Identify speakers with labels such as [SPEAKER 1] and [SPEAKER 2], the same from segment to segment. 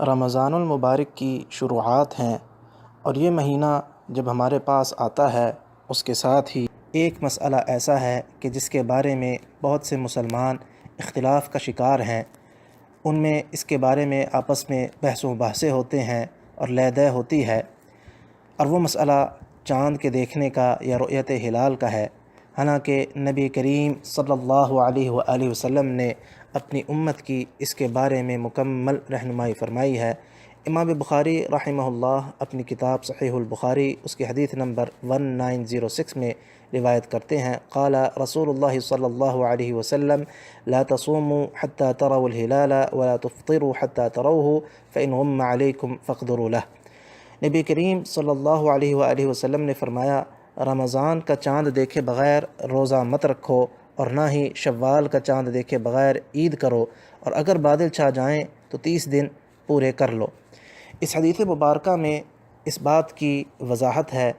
[SPEAKER 1] رمضان المبارک کی شروعات ہیں، اور یہ مہینہ جب ہمارے پاس آتا ہے اس کے ساتھ ہی ایک مسئلہ ایسا ہے کہ جس کے بارے میں بہت سے مسلمان اختلاف کا شکار ہیں۔ ان میں اس کے بارے میں آپس میں بحث و مباحثے ہوتے ہیں اور لے دے ہوتی ہے، اور وہ مسئلہ چاند کے دیکھنے کا یا رؤیت ہلال کا ہے۔ حالانکہ نبی کریم صلی اللہ علیہ وآلہ وسلم نے اپنی امت کی اس کے بارے میں مکمل رہنمائی فرمائی ہے۔ امام بخاری رحمہ اللہ اپنی کتاب صحیح البخاری اس کی حدیث نمبر 1906 میں روایت کرتے ہیں، قال رسول اللہ صلی اللہ علیہ وسلم لا تصوموا حتى تروا الهلال ولا تفطروا حتى تروه فإن غم عليكم فاقدروا له۔ نبی کریم صلی اللہ علیہ وآلہ وسلم نے فرمایا، رمضان کا چاند دیکھے بغیر روزہ مت رکھو، اور نہ ہی شوال کا چاند دیکھے بغیر عید کرو، اور اگر بادل چھا جائیں تو 30 دن پورے کر لو۔ اس حدیث مبارکہ میں اس بات کی وضاحت ہے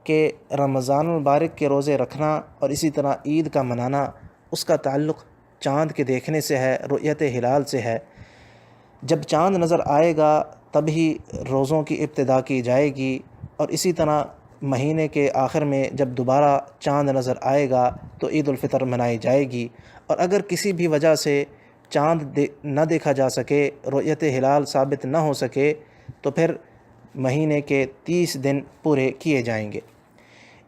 [SPEAKER 1] کہ رمضان المبارک کے روزے رکھنا اور اسی طرح عید کا منانا اس کا تعلق چاند کے دیکھنے سے ہے، رؤیت ہلال سے ہے۔ جب چاند نظر آئے گا تب ہی روزوں کی ابتدا کی جائے گی، اور اسی طرح مہینے کے آخر میں جب دوبارہ چاند نظر آئے گا تو عید الفطر منائی جائے گی، اور اگر کسی بھی وجہ سے چاند نہ دیکھا جا سکے، رؤیت ہلال ثابت نہ ہو سکے، تو پھر مہینے کے 30 دن پورے کیے جائیں گے۔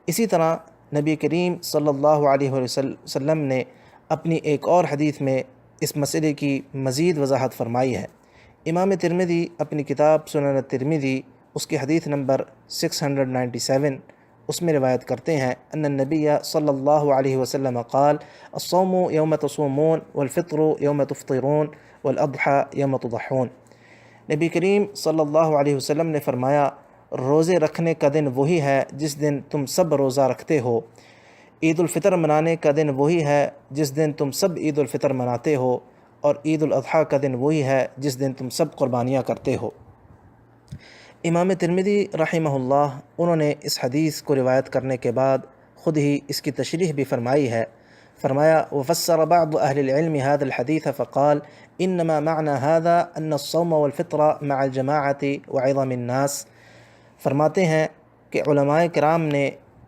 [SPEAKER 1] اسی طرح نبی کریم صلی اللہ علیہ وسلم نے اپنی ایک اور حدیث میں اس مسئلے کی مزید وضاحت فرمائی ہے۔ امام ترمذی اپنی کتاب سنن الترمذی اس کی حدیث نمبر 697 اس میں روایت کرتے ہیں، ان النبی صلی اللہ علیہ وسلم قال الصوم یوم تصومون والفطر یوم تفطرون والاضحى یوم تضحون۔ نبی کریم صلی اللہ علیہ وسلم نے فرمایا، روزے رکھنے کا دن وہی ہے جس دن تم سب روزہ رکھتے ہو، عید الفطر منانے کا دن وہی ہے جس دن تم سب عید الفطر مناتے ہو، اور عید الاضحیٰ کا دن وہی ہے جس دن تم سب قربانیاں کرتے ہو۔ امام ترمذی رحمہ اللہ انہوں نے اس حدیث کو روایت کرنے کے بعد خود ہی اس کی تشریح بھی فرمائی ہے۔ فرمایا، وفسر بعض اہل العلم هذا الحديث فقال انما معنى هذا ان الصوم والفطر مع الجماعة وعظم الناس۔ فرماتے ہیں کہ علماء کرام نے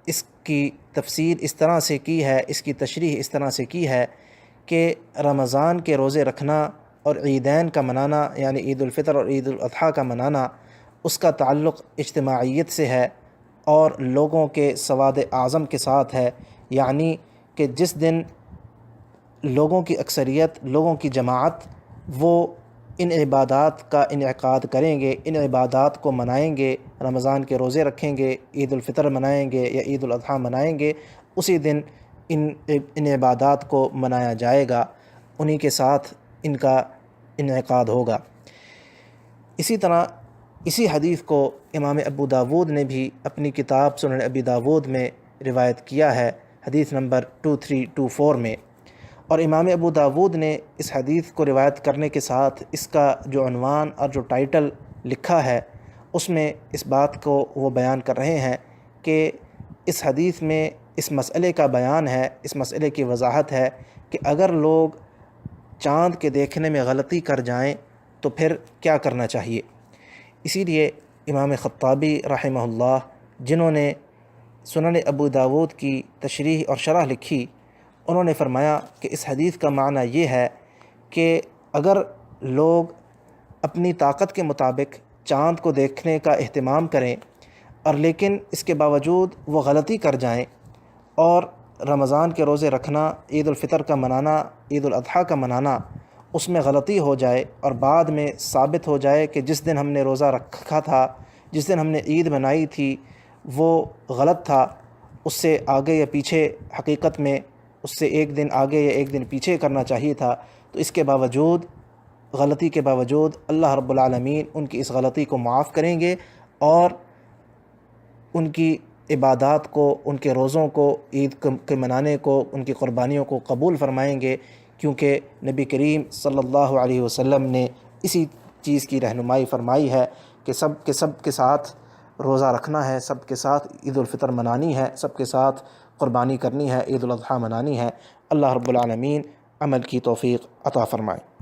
[SPEAKER 1] اس کی تفسیر اس طرح سے کی ہے، اس کی تشریح اس طرح سے کی ہے کہ رمضان کے روزے رکھنا اور عیدین کا منانا یعنی عید الفطر اور عید الاضحیٰ کا منانا اس کا تعلق اجتماعیت سے ہے اور لوگوں کے سواد اعظم کے ساتھ ہے، یعنی کہ جس دن لوگوں کی اکثریت، لوگوں کی جماعت وہ ان عبادات کا انعقاد کریں گے، ان عبادات کو منائیں گے، رمضان کے روزے رکھیں گے، عید الفطر منائیں گے یا عید الاضحیٰ منائیں گے، اسی دن ان عبادات کو منایا جائے گا، انہی کے ساتھ ان کا انعقاد ہوگا۔ اسی طرح اسی حدیث کو امام ابو داود نے بھی اپنی کتاب سنن ابی داود میں روایت کیا ہے، حدیث نمبر 2324 میں، اور امام ابو داود نے اس حدیث کو روایت کرنے کے ساتھ اس کا جو عنوان اور جو ٹائٹل لکھا ہے اس میں اس بات کو وہ بیان کر رہے ہیں کہ اس حدیث میں اس مسئلے کا بیان ہے، اس مسئلے کی وضاحت ہے کہ اگر لوگ چاند کے دیکھنے میں غلطی کر جائیں تو پھر کیا کرنا چاہیے۔ اسی لیے امام خطابی رحمہ اللہ جنہوں نے سنن ابو داود کی تشریح اور شرح لکھی، انہوں نے فرمایا کہ اس حدیث کا معنی یہ ہے کہ اگر لوگ اپنی طاقت کے مطابق چاند کو دیکھنے کا اہتمام کریں اور لیکن اس کے باوجود وہ غلطی کر جائیں اور رمضان کے روزے رکھنا، عید الفطر کا منانا، عید الاضحیٰ کا منانا اس میں غلطی ہو جائے اور بعد میں ثابت ہو جائے کہ جس دن ہم نے روزہ رکھا تھا، جس دن ہم نے عید منائی تھی وہ غلط تھا، اس سے آگے یا پیچھے حقیقت میں اس سے ایک دن آگے یا ایک دن پیچھے کرنا چاہیے تھا، تو اس کے باوجود، غلطی کے باوجود اللہ رب العالمین ان کی اس غلطی کو معاف کریں گے اور ان کی عبادات کو، ان کے روزوں کو، عید کے منانے کو، ان کی قربانیوں کو قبول فرمائیں گے، کیونکہ نبی کریم صلی اللہ علیہ وسلم نے اسی چیز کی رہنمائی فرمائی ہے کہ سب کے ساتھ روزہ رکھنا ہے، سب کے ساتھ عید الفطر منانی ہے، سب کے ساتھ قربانی کرنی ہے، عید الاضحیٰ منانی ہے۔ اللہ رب العالمین عمل کی توفیق عطا فرمائے۔